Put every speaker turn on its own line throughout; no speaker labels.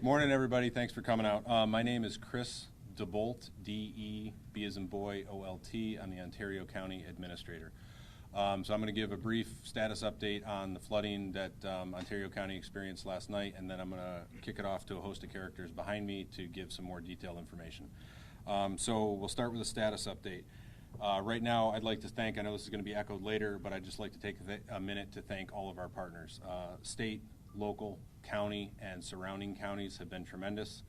Morning, everybody. Thanks for coming out. My name is Chris DeBolt, D-E-B as in boy, O-L-T. I'm the Ontario County Administrator. So I'm going to give a brief status update on the flooding that Ontario County experienced last night, and then I'm going to kick it off to a host of characters behind me to give some more detailed information. So we'll start with a status update. Right now, I'd like to thank, I know this is going to be echoed later, but I'd just like to take a minute to thank all of our partners. State, local, county, and surrounding counties have been tremendous.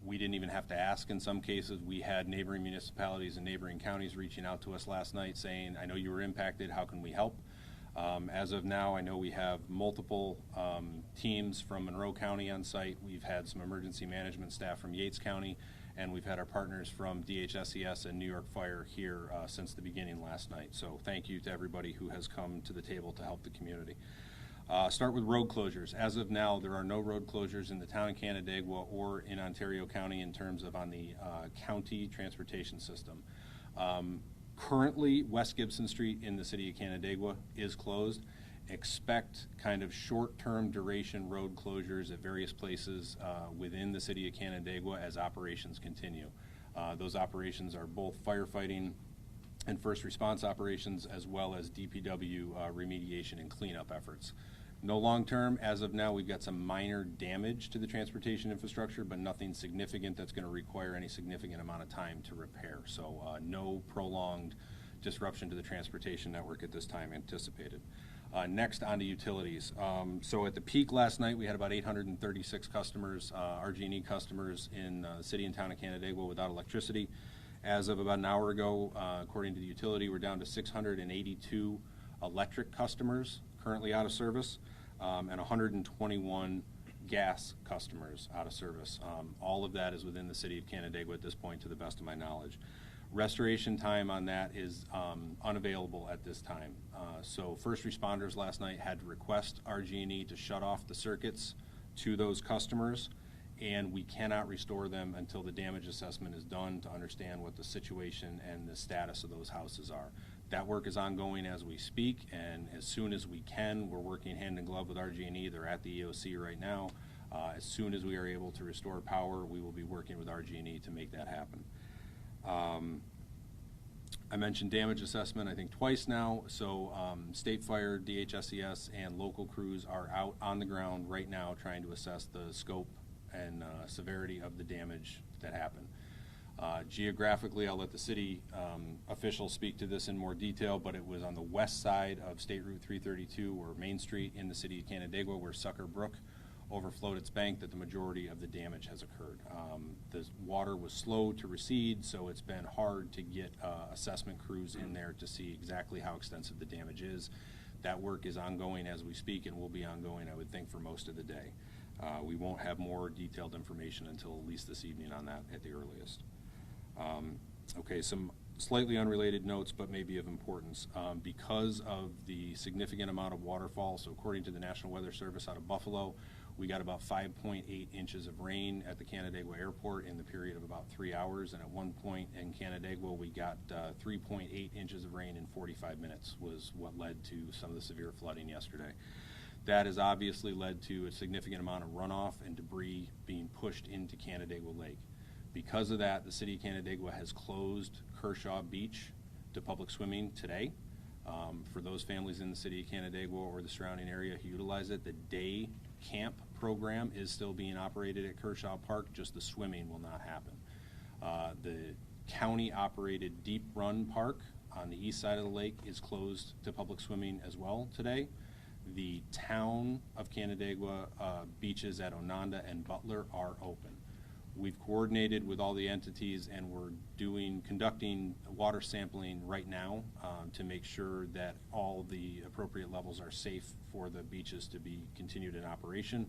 We didn't even have to ask in some cases. We had neighboring municipalities and neighboring counties reaching out to us last night saying, I know you were impacted, how can we help? As of now, I know we have multiple teams from Monroe County on site. We've had some emergency management staff from Yates County, and we've had our partners from DHSES and New York Fire here since the beginning last night. So thank you to everybody who has come to the table to help the community. Start with road closures. As of now, there are no road closures in the town of Canandaigua or in Ontario County in terms of on the county transportation system. Currently, West Gibson Street in the city of Canandaigua is closed. Expect kind of short-term duration road closures at various places within the city of Canandaigua as operations continue. Those operations are both firefighting and first response operations, as well as DPW remediation and cleanup efforts. No long-term. As of now, we've got some minor damage to the transportation infrastructure, but nothing significant that's going to require any significant amount of time to repair. So no prolonged disruption to the transportation network at this time anticipated. Next, on to utilities. So at the peak last night, we had about 836 customers, RG&E customers in the city and town of Canandaigua without electricity. As of about an hour ago, according to the utility, we're down to 682 electric customers currently out of service, and 121 gas customers out of service. All of that is within the city of Canandaigua at this point, to the best of my knowledge. Restoration time on that is unavailable at this time. So first responders last night had to request RG&E to shut off the circuits to those customers, and we cannot restore them until the damage assessment is done to understand what the situation and the status of those houses are. That work is ongoing as we speak, and as soon as we can, we're working hand in glove with RG&E. They're at the EOC right now. As soon as we are able to restore power, we will be working with RG&E to make that happen. I mentioned damage assessment, I think, twice now. So State Fire, DHSES, and local crews are out on the ground right now trying to assess the scope and severity of the damage that happened. Geographically, I'll let the city officials speak to this in more detail, but it was on the west side of State Route 332 or Main Street in the city of Canandaigua, where Sucker Brook overflowed its bank, that the majority of the damage has occurred. The water was slow to recede, so it's been hard to get assessment crews in there to see exactly how extensive the damage is. That work is ongoing as we speak and will be ongoing, I would think, for most of the day. We won't have more detailed information until at least this evening on that at the earliest. Okay, some slightly unrelated notes, but maybe of importance. Because of the significant amount of waterfall, so according to the National Weather Service out of Buffalo, we got about 5.8 inches of rain at the Canandaigua Airport in the period of about 3 hours, and at one point in Canandaigua, we got 3.8 inches of rain in 45 minutes was what led to some of the severe flooding yesterday. That has obviously led to a significant amount of runoff and debris being pushed into Canandaigua Lake. Because of that, the city of Canandaigua has closed Kershaw Beach to public swimming today. For those families in the city of Canandaigua or the surrounding area who utilize it, the day camp program is still being operated at Kershaw Park, just the swimming will not happen. The county-operated Deep Run Park on the east side of the lake is closed to public swimming as well today. The town of Canandaigua beaches at Ononda and Butler are open. We've coordinated with all the entities, and we're conducting water sampling right now to make sure that all the appropriate levels are safe for the beaches to be continued in operation,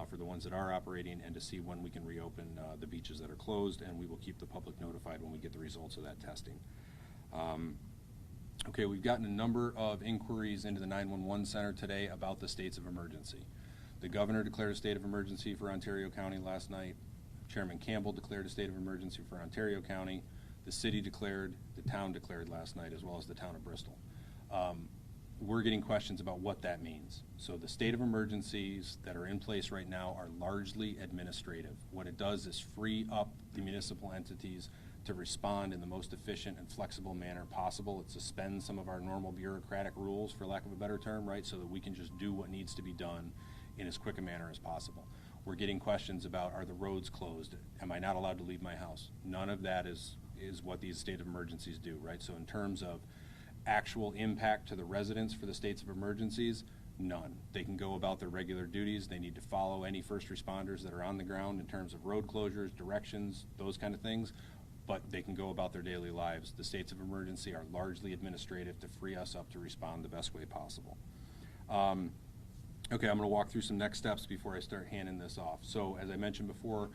for the ones that are operating, and to see when we can reopen the beaches that are closed, and we will keep the public notified when we get the results of that testing. Okay, we've gotten a number of inquiries into the 911 center today about the states of emergency. The governor declared a state of emergency for Ontario County last night. Chairman Campbell declared a state of emergency for Ontario County. The city declared, the town declared last night, as well as the town of Bristol. we're getting questions about what that means. So the state of emergencies that are in place right now are largely administrative. What it does is free up the municipal entities to respond in the most efficient and flexible manner possible. It suspends some of our normal bureaucratic rules, for lack of a better term, right? So that we can just do what needs to be done in as quick a manner as possible. We're getting questions about, are the roads closed? Am I not allowed to leave my house? None of that is what these state of emergencies do, right? So in terms of actual impact to the residents for the states of emergencies, none. They can go about their regular duties. They need to follow any first responders that are on the ground in terms of road closures, directions, those kind of things, but they can go about their daily lives. The states of emergency are largely administrative to free us up to respond the best way possible. Okay, I'm going to walk through some next steps before I start handing this off. So as I mentioned before,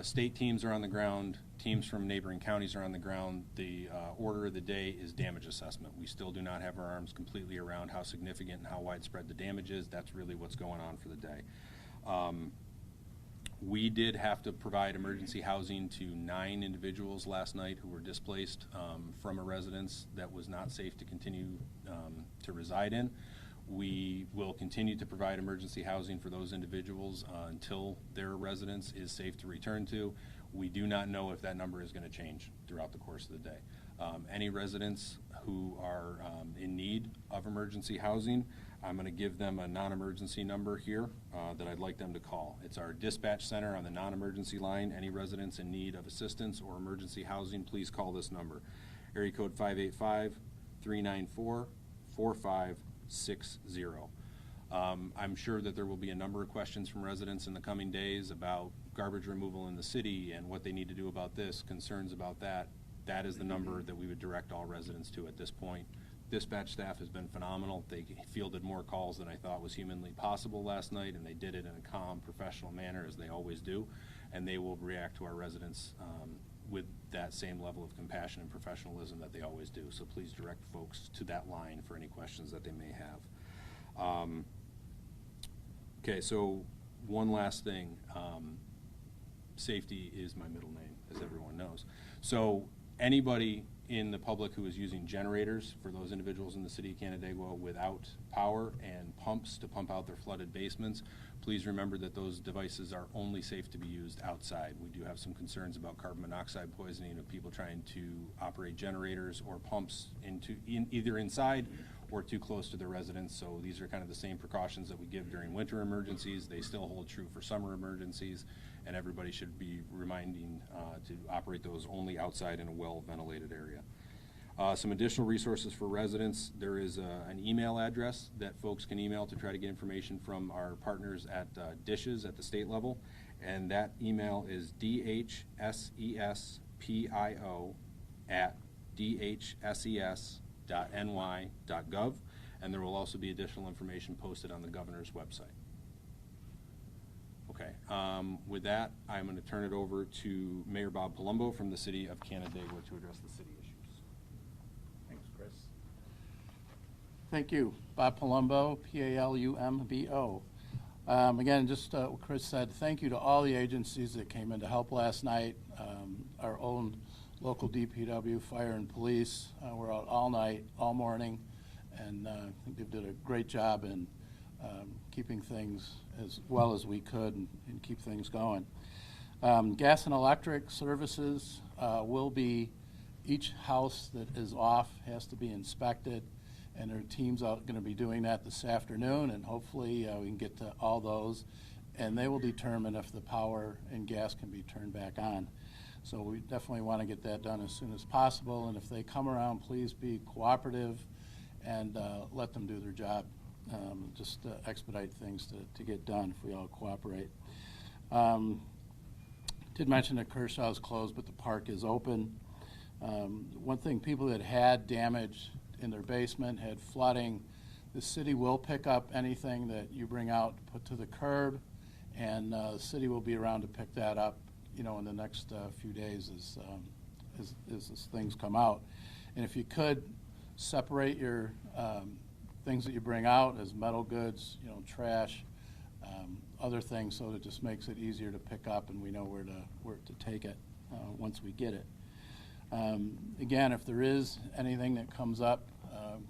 state teams are on the ground, teams from neighboring counties are on the ground. The order of the day is damage assessment. We still do not have our arms completely around how significant and how widespread the damage is. That's really what's going on for the day. We did have to provide emergency housing to 9 individuals last night who were displaced from a residence that was not safe to continue to reside in. We will continue to provide emergency housing for those individuals until their residence is safe to return to. We do not know if that number is going to change throughout the course of the day. Any residents who are in need of emergency housing, I'm going to give them a non-emergency number here that I'd like them to call. It's our dispatch center on the non-emergency line. Any residents in need of assistance or emergency housing, please call this number. Area code 585-394-4560. I'm sure that there will be a number of questions from residents in the coming days about garbage removal in the city and what they need to do about this, concerns about that. That is the number that we would direct all residents to at this point. Dispatch staff has been phenomenal. They fielded more calls than I thought was humanly possible last night, and they did it in a calm, professional manner, as they always do, and they will react to our residents with that same level of compassion and professionalism that they always do. So please direct folks to that line for any questions that they may have. Okay, so one last thing. Safety is my middle name, as everyone knows. So anybody in the public who is using generators, for those individuals in the city of Canandaigua without power and pumps to pump out their flooded basements, please remember that those devices are only safe to be used outside. We do have some concerns about carbon monoxide poisoning of people trying to operate generators or pumps either inside or too close to their residence. So these are kind of the same precautions that we give during winter emergencies. They still hold true for summer emergencies, and everybody should be reminding to operate those only outside in a well-ventilated area. Some additional resources for residents. There is an email address that folks can email to try to get information from our partners at DISHES at the state level, and that email is dhsespio@dhses.ny.gov, and there will also be additional information posted on the governor's website. Okay, with that, I'm going to turn it over to Mayor Bob Palumbo from the city of Canandaigua to address the city issues.
Thanks, Chris.
Thank you. Bob Palumbo, P-A-L-U-M-B-O. Again, just what Chris said, thank you to all the agencies that came in to help last night. Our own local DPW, fire and police, were out all night, all morning, and I think they did a great job in keeping things as well as we could and keep things going. Gas and electric services will be, each house that is off has to be inspected, and their team's out going to be doing that this afternoon, and hopefully we can get to all those, and they will determine if the power and gas can be turned back on. So we definitely want to get that done as soon as possible, and if they come around, please be cooperative and let them do their job. Just expedite things to get done if we all cooperate. Did mention that Kershaw's closed, but the park is open. One thing, people that had damage in their basement, had flooding, the city will pick up anything that you bring out, put to the curb, and the city will be around to pick that up, you know, in the next few days as things come out. And if you could separate your things that you bring out as metal goods, you know, trash, other things, so it just makes it easier to pick up and we know where to take it once we get it. Again, if there is anything that comes up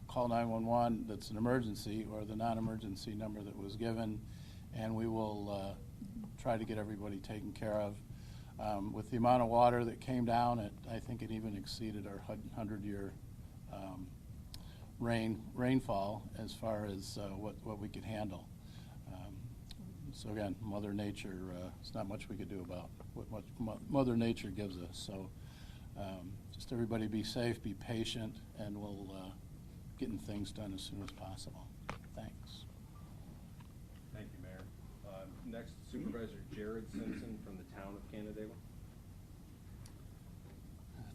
call 911 that's an emergency or the non-emergency number that was given, and we will try to get everybody taken care of. With the amount of water that came down, I think it even exceeded our 100-year rainfall as far as what we could handle. So again, Mother Nature, there's not much we could do about what Mother Nature gives us. So just everybody be safe, be patient, and we'll getting things done as soon as possible. Thanks.
Thank you, Mayor. Next, Supervisor Jared Simpson from the town of Canandaigua.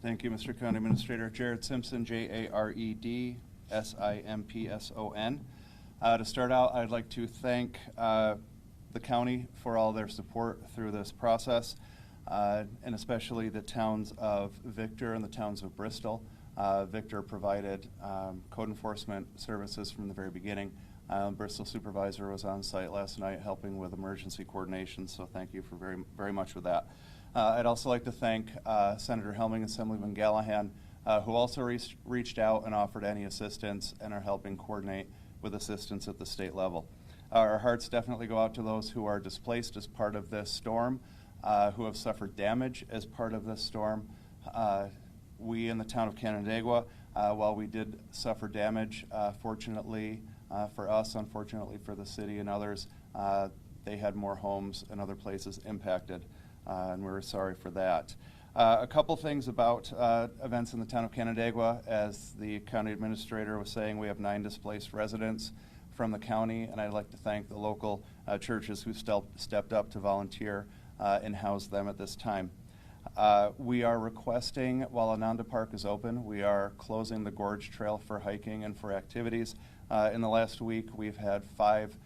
Thank you, Mr. County Administrator. Jared Simpson, Jared Simpson. To start out, I'd like to thank the county for all their support through this process, and especially the towns of Victor and the towns of Bristol. Victor provided code enforcement services from the very beginning. Bristol supervisor was on site last night helping with emergency coordination, so thank you for very much with that. I'd also like to thank Senator Helming and Assemblyman Gallahan, who also reached out and offered any assistance and are helping coordinate with assistance at the state level. Our hearts definitely go out to those who are displaced as part of this storm, who have suffered damage as part of this storm. We in the town of Canandaigua, while we did suffer damage, fortunately for us, unfortunately for the city and others, they had more homes and other places impacted, and we're sorry for that. A couple things about events in the town of Canandaigua. As the county administrator was saying, we have 9 displaced residents from the county, and I'd like to thank the local churches who stepped up to volunteer and house them at this time. We are requesting, while Ananda Park is open, we are closing the Gorge Trail for hiking and for activities. In the last week, we've had 5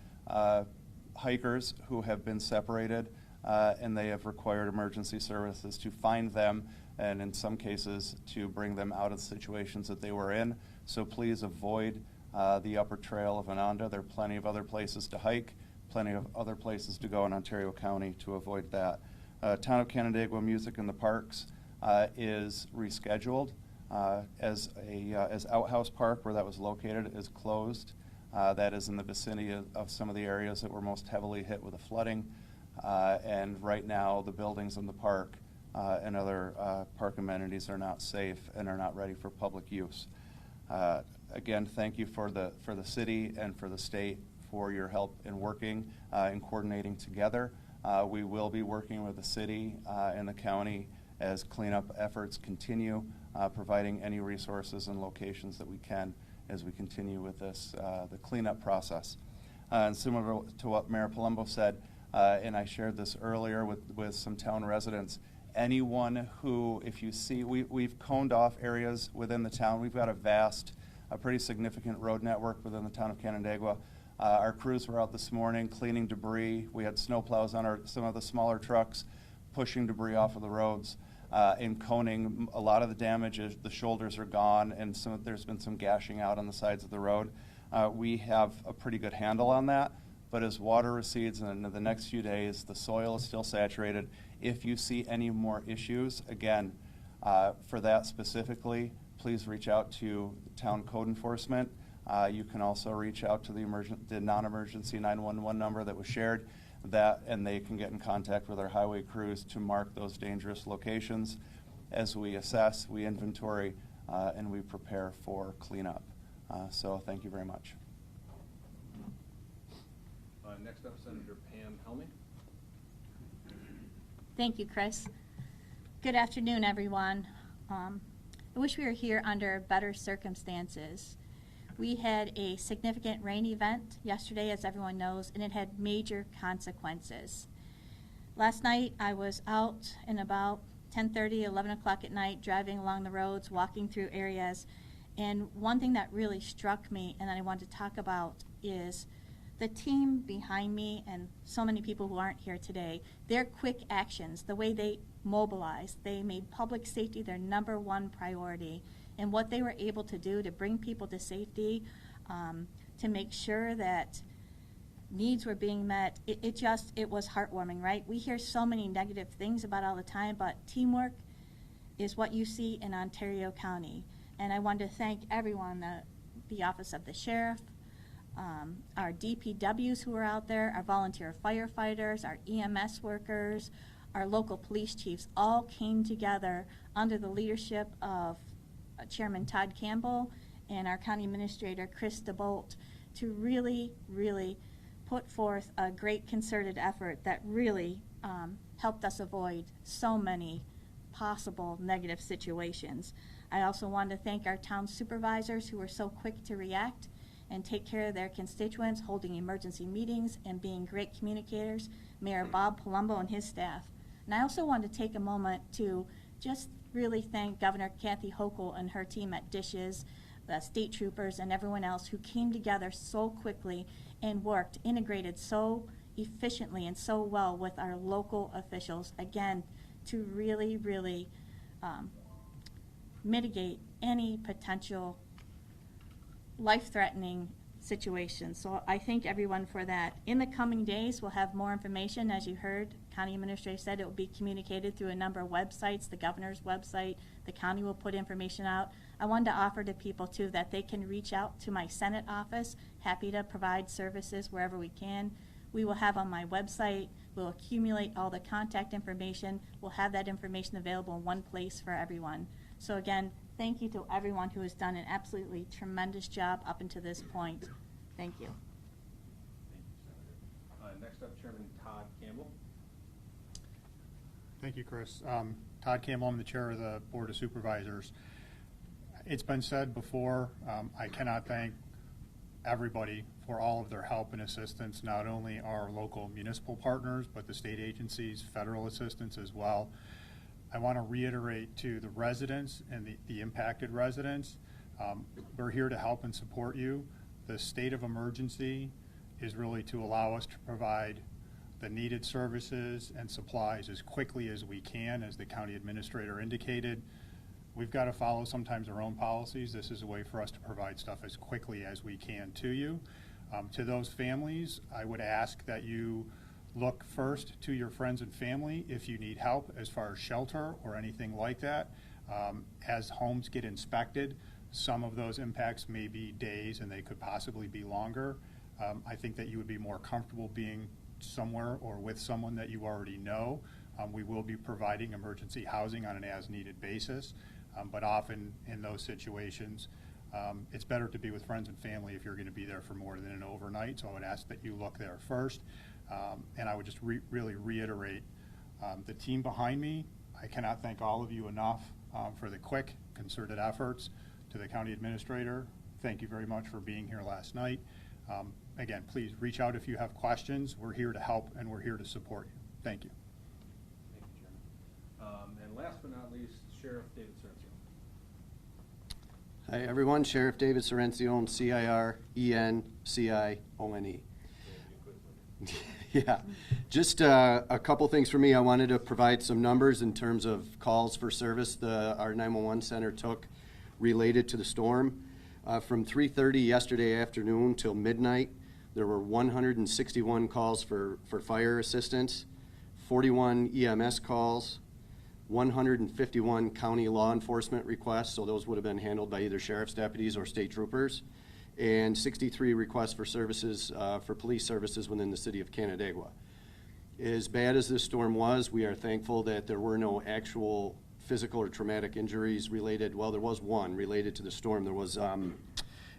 hikers who have been separated, and they have required emergency services to find them, and in some cases to bring them out of the situations that they were in. So please avoid the upper trail of Ananda. There are plenty of other places to hike, plenty of other places to go in Ontario County to avoid that. Town of Canandaigua Music in the Parks is rescheduled as Outhouse Park, where that was located, is closed. That is in the vicinity of some of the areas that were most heavily hit with the flooding. And right now, the buildings in the park and other park amenities are not safe and are not ready for public use. Again, thank you for the city and for the state for your help in working and coordinating together. We will be working with the city and the county as cleanup efforts continue, providing any resources and locations that we can as we continue with this, the cleanup process. And similar to what Mayor Palumbo said, and I shared this earlier with some town residents, anyone who, if you see, we've coned off areas within the town. We've got a pretty significant road network within the town of Canandaigua. Our crews were out this morning cleaning debris. We had snowplows on some of the smaller trucks pushing debris off of the roads and coning. A lot of the damage is the shoulders are gone, and there's been some gashing out on the sides of the road. We have a pretty good handle on that, but as water recedes in the next few days, the soil is still saturated. If you see any more issues, again, for that specifically, please reach out to town code enforcement. You can also reach out to the non-emergency 911 number that was shared, and they can get in contact with our highway crews to mark those dangerous locations as we assess, we inventory, and we prepare for cleanup. So thank you very much.
Next up, Senator Pam Helming.
Thank you, Chris. Good afternoon, everyone. I wish we were here under better circumstances. We had a significant rain event yesterday, as everyone knows, and it had major consequences. Last night, I was out and about 10:30, 11 o'clock at night, driving along the roads, walking through areas, and one thing that really struck me and that I wanted to talk about is the team behind me and so many people who aren't here today, their quick actions, the way they mobilized, they made public safety their #1 priority, and what they were able to do to bring people to safety, to make sure that needs were being met, it was heartwarming, right? We hear so many negative things about all the time, but teamwork is what you see in Ontario County. And I want to thank everyone, the the Office of the Sheriff, our DPWs who are out there, our volunteer firefighters, our EMS workers, our local police chiefs all came together under the leadership of Chairman Todd Campbell and our County Administrator Chris DeBolt to really, really put forth a great concerted effort that really helped us avoid so many possible negative situations. I also want to thank our town supervisors who were so quick to react and take care of their constituents, holding emergency meetings and being great communicators, Mayor Bob Palumbo and his staff. And I also want to take a moment to just really thank Governor Kathy Hochul and her team at Dishes, the state troopers, and everyone else who came together so quickly and worked, integrated so efficiently and so well with our local officials, again, to really, really mitigate any potential life-threatening situations. So I thank everyone for that. In the coming days, we'll have more information. As you heard, County Administrator said it will be communicated through a number of websites, the governor's website. The county will put information out. I wanted to offer to people, too, that they can reach out to my Senate office. Happy to provide services wherever we can. We will have on my website, we'll accumulate all the contact information. We'll have that information available in one place for everyone. So again, thank you to everyone who has done an absolutely tremendous job up until this point. Thank you.
Thank you, Senator. Next up, Chairman Todd Campbell.
Thank you, Chris. Todd Campbell, I'm the chair of the Board of Supervisors. It's been said before, I cannot thank everybody for all of their help and assistance, not only our local municipal partners, but the state agencies, federal assistance as well. I want to reiterate to the residents and the impacted residents, we're here to help and support you. The state of emergency is really to allow us to provide the needed services and supplies as quickly as we can, as the county administrator indicated. We've got to follow sometimes our own policies. This is a way for us to provide stuff as quickly as we can to you. To those families, I would ask that you look first to your friends and family if you need help as far as shelter or anything like that. As homes get inspected, some of those impacts may be days and they could possibly be longer. I think that you would be more comfortable being somewhere or with someone that you already know. We will be providing emergency housing on an as-needed basis, but often in those situations, it's better to be with friends and family if you're going to be there for more than an overnight. So I would ask that you look there first. And I would just really reiterate the team behind me. I cannot thank all of you enough for the quick, concerted efforts. To the county administrator, thank you very much for being here last night. Again, please reach out if you have questions. We're here to help and we're here to support you. Thank you.
Thank you, Chairman. And last but not least, Sheriff David Cirencio.
Hi, everyone. Sheriff David Cirencio, C-I-R-E-N-C-I-O-N-E. Yeah, just a couple things for me. I wanted to provide some numbers in terms of calls for service our 911 center took related to the storm. From 3:30 yesterday afternoon till midnight, there were 161 calls for fire assistance, 41 EMS calls, 151 county law enforcement requests, so those would have been handled by either sheriff's deputies or state troopers, and 63 requests for services for police services within the city of Canandaigua. As bad as this storm was, we are thankful that there were no actual physical or traumatic injuries related. Well, there was one related to the storm. There was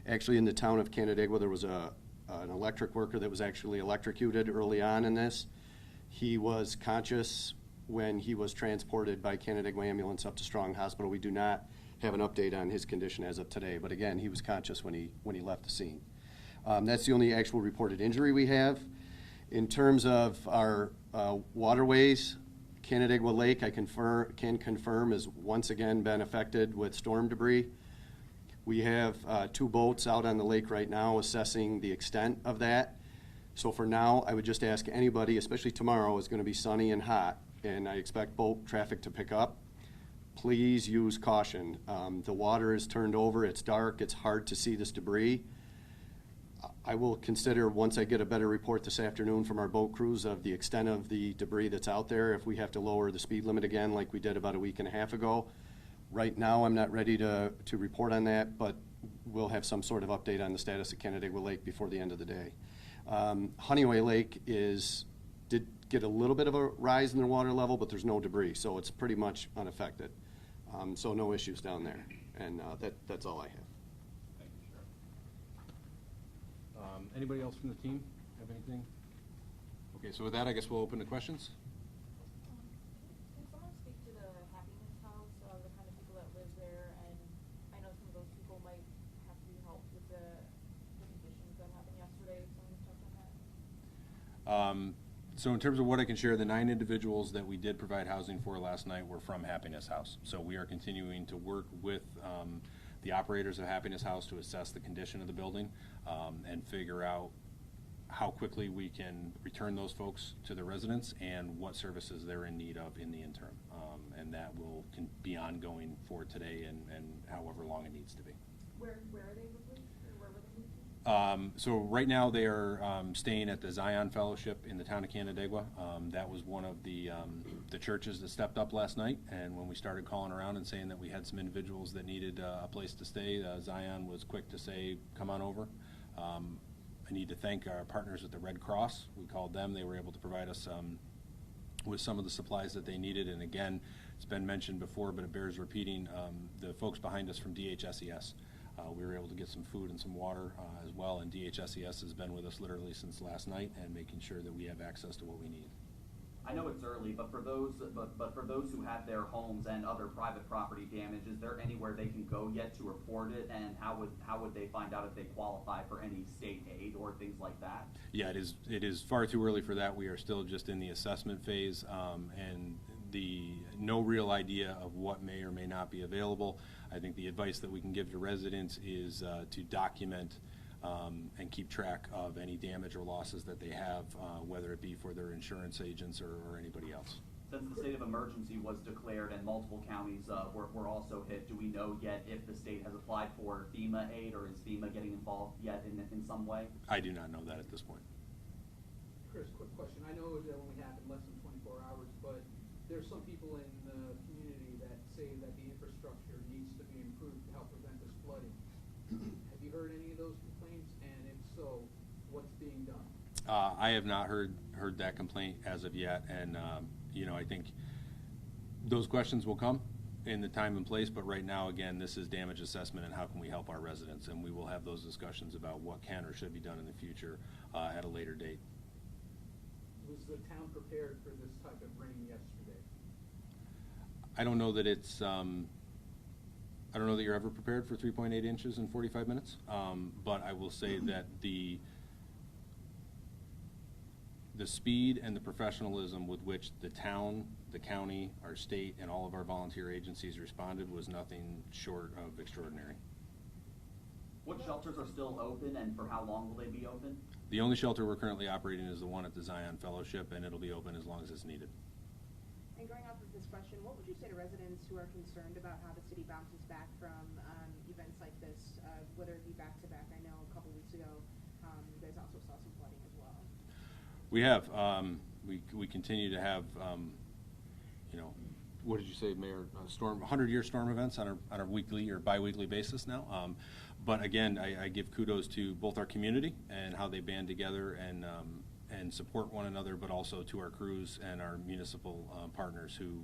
actually in the town of Canandaigua, there was an electric worker that was actually electrocuted early on in this. He was conscious when he was transported by Canandaigua ambulance up to Strong Hospital. We do not have an update on his condition as of today, but again, he was conscious when he left the scene. That's the only actual reported injury we have. In terms of our waterways, Canandaigua Lake, I can confirm, has once again been affected with storm debris. We have 2 boats out on the lake right now assessing the extent of that. So for now, I would just ask anybody, especially tomorrow, is going to be sunny and hot, and I expect boat traffic to pick up. Please use caution. The water is turned over, it's dark, it's hard to see this debris. I will consider, once I get a better report this afternoon from our boat crews of the extent of the debris that's out there, if we have to lower the speed limit again like we did about a week and a half ago. Right now, I'm not ready to report on that, but we'll have some sort of update on the status of Canandaigua Lake before the end of the day. Honeyway Lake did get a little bit of a rise in their water level, but there's no debris, so it's pretty much unaffected. So no issues down there, and that's all I have.
Thank you, Sheriff. Anybody else from the team have anything? Okay, so with that, I guess we'll open to questions.
Can someone speak to the happiness house, the kind of people that live there, and I know some of those people might have to be helped with the conditions that happened yesterday, someone touch on that?
So in terms of what I can share, the 9 individuals that we did provide housing for last night were from Happiness House. So we are continuing to work with the operators of Happiness House to assess the condition of the building and figure out how quickly we can return those folks to the residents and what services they're in need of in the interim. And that will be ongoing for today and however long it needs to be.
Where are they moving, or where were they moving?
So right now they are staying at the Zion Fellowship in the town of Canandaigua. That was one of the churches that stepped up last night, and when we started calling around and saying that we had some individuals that needed a place to stay, Zion was quick to say, come on over. I need to thank our partners at the Red Cross. We called them. They were able to provide us with some of the supplies that they needed. And again, it's been mentioned before, but it bears repeating, the folks behind us from DHSES. We were able to get some food and some water as well, and DHSES has been with us literally since last night and making sure that we have access to what we need.
I know it's early, but for those who had their homes and other private property damage, is there anywhere they can go yet to report it, and how would they find out if they qualify for any state aid or things like that?
Yeah, it is far too early for that. We are still just in the assessment phase, and no real idea of what may or may not be available. I think the advice that we can give to residents is to document and keep track of any damage or losses that they have, whether it be for their insurance agents or anybody else.
Since the state of emergency was declared and multiple counties were also hit, do we know yet if the state has applied for FEMA aid, or is FEMA getting involved yet in some way?
I do not know that at this point.
Chris, quick question. I know it only happened less than 24 hours, but there's some people in the community that say that the infrastructure needs to be improved to help prevent this flooding. Have you heard any of those complaints? And if so, what's being done?
I have not heard that complaint as of yet, and I think those questions will come in the time and place, but right now, again, this is damage assessment and how can we help our residents, and we will have those discussions about what can or should be done in the future at a later date.
Was the town prepared for this type of rain yesterday?
I don't know that it's, I don't know that you're ever prepared for 3.8 inches in 45 minutes, but I will say that the speed and the professionalism with which the town, the county, our state, and all of our volunteer agencies responded was nothing short of extraordinary.
What shelters are still open, and for how long will they be open?
The only shelter we're currently operating is the one at the Zion Fellowship, and it'll be open as long as it's needed.
And going off of this question, what would you say to residents who are concerned about how the city bounces back from events like this, whether it be back-to-back? I know a couple weeks ago, you guys also saw some flooding as well.
We have. We continue to have, what did you say, Mayor? 100-year storm events on a weekly or bi-weekly basis now. But again, I give kudos to both our community and how they band together and support one another, but also to our crews and our municipal partners who,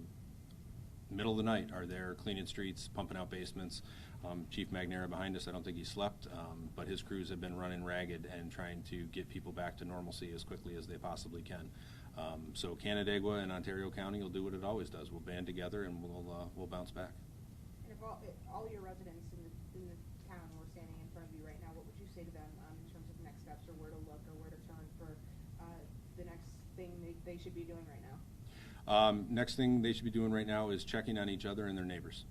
middle of the night, are there cleaning streets, pumping out basements. Chief Magnera behind us, I don't think he slept, but his crews have been running ragged and trying to get people back to normalcy as quickly as they possibly can. So Canandaigua and Ontario County will do what it always does. We'll band together and we'll bounce back.
And if all your residents in the town were standing in front of you right now, what would you say to them in terms of next steps, or where to look, or where to turn for the next thing they should be doing right now?
Next thing they should be doing right now is checking on each other and their neighbors,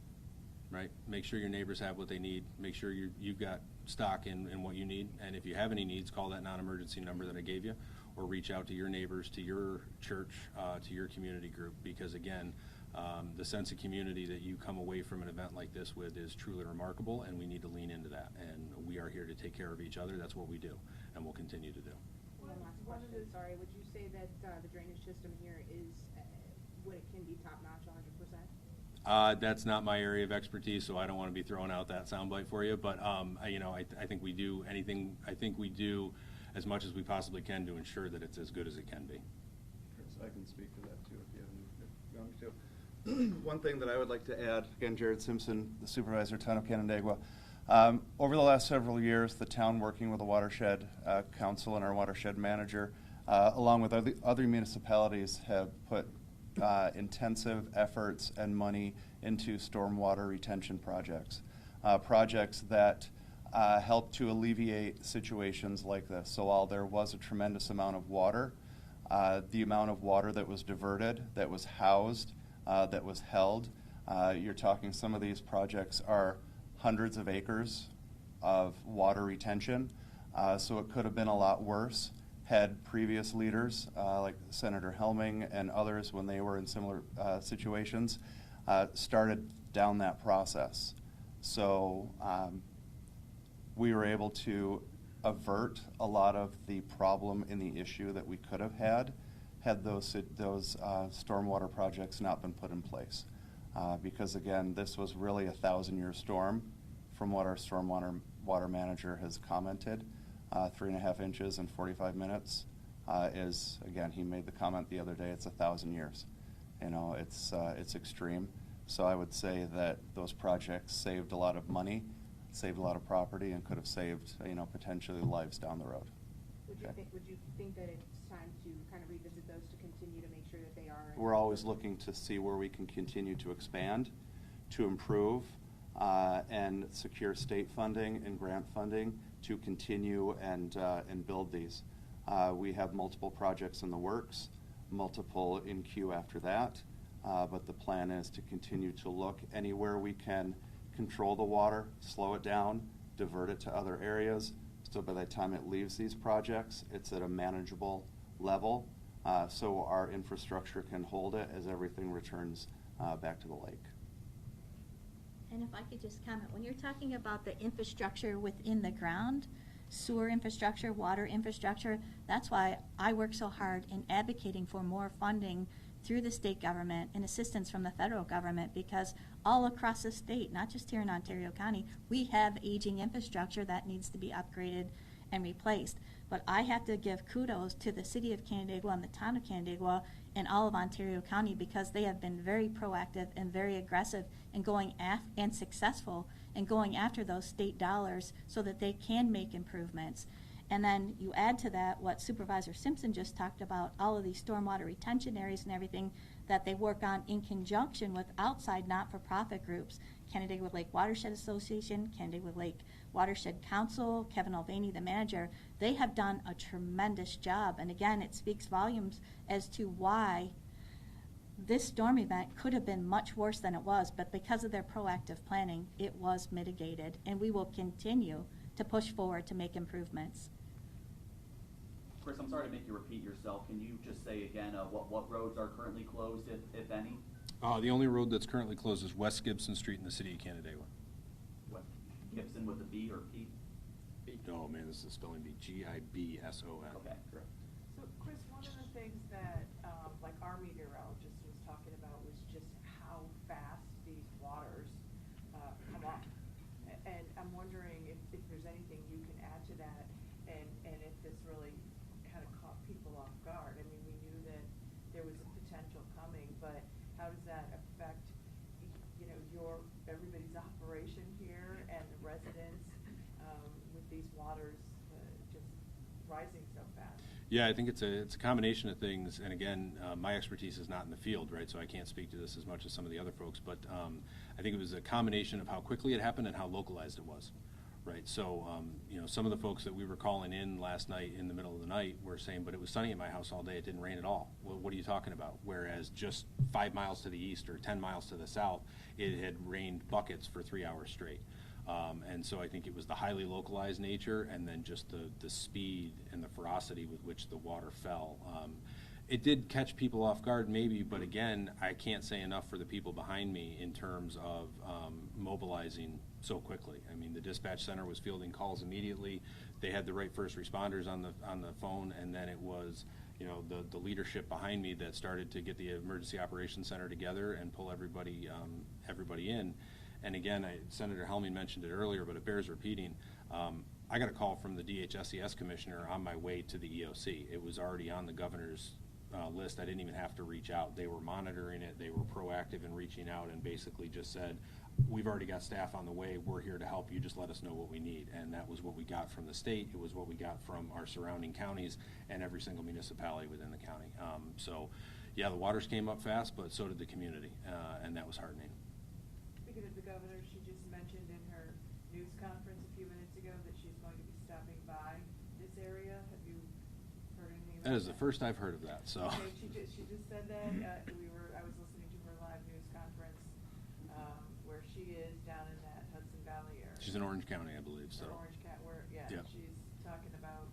right? Make sure your neighbors have what they need. Make sure you've got stock in what you need. And if you have any needs, call that non-emergency number that I gave you, or reach out to your neighbors, to your church, to your community group, because again, the sense of community that you come away from an event like this with is truly remarkable, and we need to lean into that. And we are here to take care of each other. That's what we do, and we'll continue to do.
One last question, sorry. Would you say that the drainage system here is what it can be top-notch, 100%?
That's not my area of expertise, so I don't want to be throwing out that soundbite for you. But I think we do anything. I think we do as much as we possibly can to ensure that it's as good as it can be.
Chris, I can speak to that too if you want me to. One thing that I would like to add, again, Jared Simpson, the supervisor, Town of Canandaigua. Over the last several years, the town, working with the watershed council and our watershed manager, along with other municipalities, have put intensive efforts and money into stormwater retention projects. Projects that help to alleviate situations like this. So while there was a tremendous amount of water, the amount of water that was diverted, that was housed, that was held, you're talking, some of these projects are hundreds of acres of water retention. So it could have been a lot worse had previous leaders, like Senator Helming and others, when they were in similar situations, started down that process. So we were able to avert a lot of the problem in the issue that we could have had those stormwater projects not been put in place. Because again, this was really a 1,000-year storm from what our water manager has commented. 3.5 inches in 45 minutes is, again, he made the comment the other day, it's 1,000 years. You know, it's extreme. So I would say that those projects saved a lot of money, saved a lot of property, and could have saved, potentially lives down the road.
Would you think that it's time to kind of revisit those to continue to make sure that they are?
We're always looking to see where we can continue to expand, to improve, and secure state funding and grant funding to continue and build these. We have multiple projects in the works, multiple in queue after that, but the plan is to continue to look anywhere we can control the water, slow it down, divert it to other areas, so by the time it leaves these projects, it's at a manageable level, so our infrastructure can hold it as everything returns back to the lake.
And if I could just comment, when you're talking about the infrastructure within the ground, sewer infrastructure, water infrastructure, that's why I work so hard in advocating for more funding through the state government and assistance from the federal government, because all across the state, not just here in Ontario County, we have aging infrastructure that needs to be upgraded and replaced. But I have to give kudos to the city of Canandaigua and the town of Canandaigua and all of Ontario County, because they have been very proactive and very aggressive in going and successful in going after those state dollars so that they can make improvements. And then you add to that what Supervisor Simpson just talked about, all of these stormwater retention areas and everything that they work on in conjunction with outside not-for-profit groups. Canandaigua Lake Watershed Association, Canandaigua Lake Watershed Council, Kevin Mulvaney, the manager, they have done a tremendous job. And again, it speaks volumes as to why this storm event could have been much worse than it was, but because of their proactive planning, it was mitigated. And we will continue to push forward to make improvements.
Chris, I'm sorry to make you repeat yourself. Can you just say again what roads are currently closed, if any?
The only road that's currently closed is West Gibson Street in the city of Canandaigua.
West Gibson with a B or P?
No, man, this is spelling bee. Gibson.
Okay, correct.
So, Chris, one of the things that, like our meteorologist was talking about was just how fast these waters come up. And I'm wondering if there's anything you can add to that, and if this really kind of caught people off guard. I mean, we knew that there was a potential coming, but how does that affect, everybody's operation here and the residents with these waters just rising so fast?
Yeah, I think it's a combination of things, and again, my expertise is not in the field, right, so I can't speak to this as much as some of the other folks, but I think it was a combination of how quickly it happened and how localized it was, right? So, some of the folks that we were calling in last night in the middle of the night were saying, but it was sunny in my house all day, it didn't rain at all. Well, what are you talking about? Whereas just 5 miles to the east or 10 miles to the south, it had rained buckets for 3 hours straight. And so I think it was the highly localized nature and then just the speed and the ferocity with which the water fell. It did catch people off guard maybe, but again, I can't say enough for the people behind me in terms of mobilizing so quickly. I mean, the dispatch center was fielding calls immediately. They had the right first responders on the phone, and then it was, you know, the leadership behind me that started to get the Emergency Operations Center together and pull everybody in. And again, Senator Helmy mentioned it earlier, but it bears repeating. I got a call from the DHSES commissioner on my way to the EOC. It was already on the governor's list. I didn't even have to reach out. They were monitoring it. They were proactive in reaching out and basically just said, we've already got staff on the way. We're here to help you. Just let us know what we need. And that was what we got from the state. It was what we got from our surrounding counties and every single municipality within the county. So, yeah, the waters came up fast, but so did the community, and that was heartening.
Speaking of the governor, she just mentioned in her news conference a few minutes ago that she's going to be stopping by this area. Have you heard anything about that?
That is the first I've heard of that. So.
Okay, she just said that. I was listening to her live news conference where she is down in that Hudson Valley area.
She's in Orange County, I believe. So.
Orange County,
Yeah.
She's talking about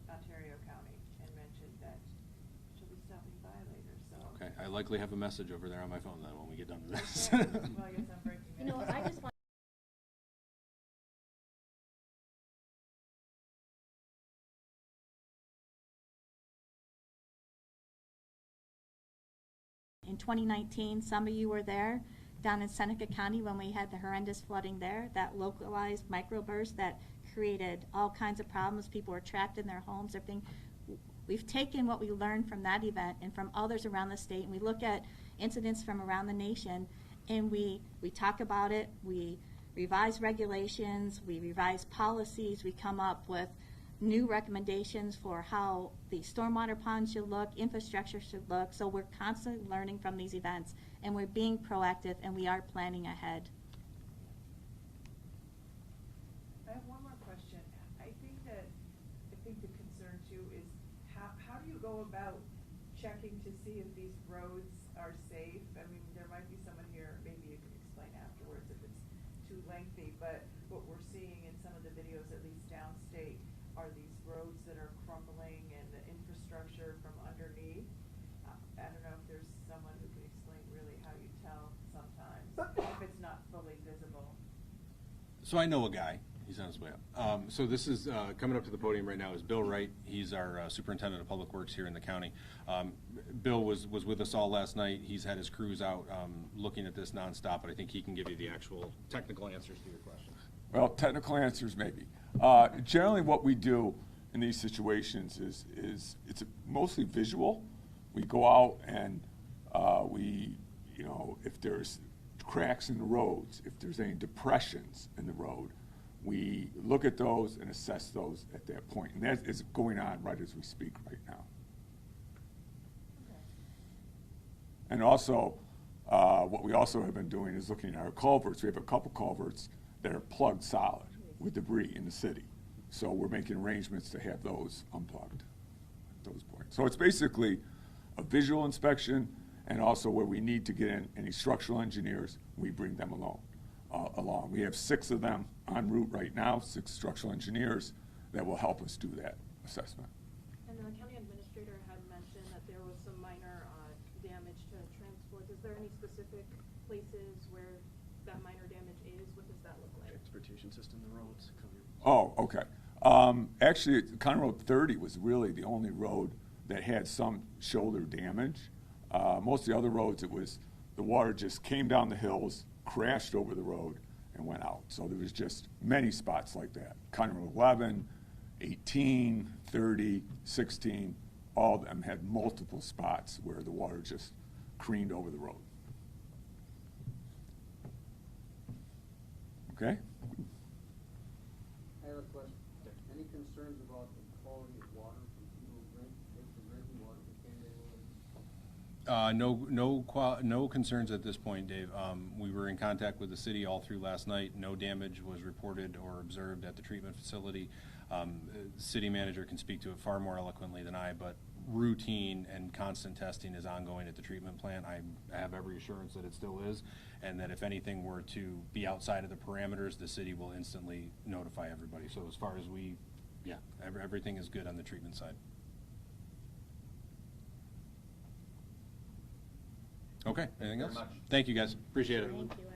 Ontario County and mentioned that she'll be stopping by later. So.
Okay, I likely have a message over there on my phone then when we get done with this.
Okay. Well, I guess I'm breaking
You know, I just want in 2019, some of you were there down in Seneca County when we had the horrendous flooding there, that localized microburst that created all kinds of problems. People were trapped in their homes, everything. We've taken what we learned from that event and from others around the state, and we look at incidents from around the nation, and we talk about it, we revise regulations, we revise policies, we come up with new recommendations for how the stormwater ponds should look, infrastructure should look. So we're constantly learning from these events, and we're being proactive, and we are planning ahead.
I have one more question. I think the concern too is how do you go about checking to see if these roads are safe? I mean, there might be someone here, maybe you can explain afterwards if it's too lengthy, but what we're seeing in some of the videos, at least downstate, are these roads that are crumbling and the infrastructure from underneath. I don't know if there's someone who can explain really how you tell sometimes if it's not fully visible.
So I know a guy. He's on his way up. So this is coming up to the podium right now is Bill Wright. He's our superintendent of public works here in the county. Bill was with us all last night. He's had his crews out looking at this nonstop, but I think he can give you the actual technical answers to your questions.
Well, technical answers maybe. Generally what we do in these situations is it's mostly visual. We go out and if there's cracks in the roads, if there's any depressions in the road, we look at those and assess those at that point. And that is going on right as we speak right now.
Okay.
And also, what we also have been doing is looking at our culverts. We have a couple culverts that are plugged solid with debris in the city. So we're making arrangements to have those unplugged at those points. So it's basically a visual inspection, and also where we need to get in any structural engineers, we bring them along. We have 6 of them en route right now, 6 structural engineers that will help us do that assessment.
And the county administrator had mentioned that there was some minor damage to transports. Is there any specific places where that minor damage is? What does that look like?
Transportation system, the roads.
Oh, okay. Actually, County Road 30 was really the only road that had some shoulder damage. Most of the other roads, the water just came down the hills, crashed over the road, and went out. So there was just many spots like that. County Road 11, 18, 30, 16, all of them had multiple spots where the water just careened over the road. Okay?
I have a question. Any concerns about the quality of water from people who take the drinking water contaminated?
No concerns at this point, Dave. We were in contact with the city all through last night. No damage was reported or observed at the treatment facility. The city manager can speak to it far more eloquently than I, but routine and constant testing is ongoing at the treatment plant. I have every assurance that it still is, and that if anything were to be outside of the parameters, the city will instantly notify everybody. So as far as everything is good on the treatment side. Okay, anything else?
Very much.
Thank you, guys. Appreciate it.
Thank you.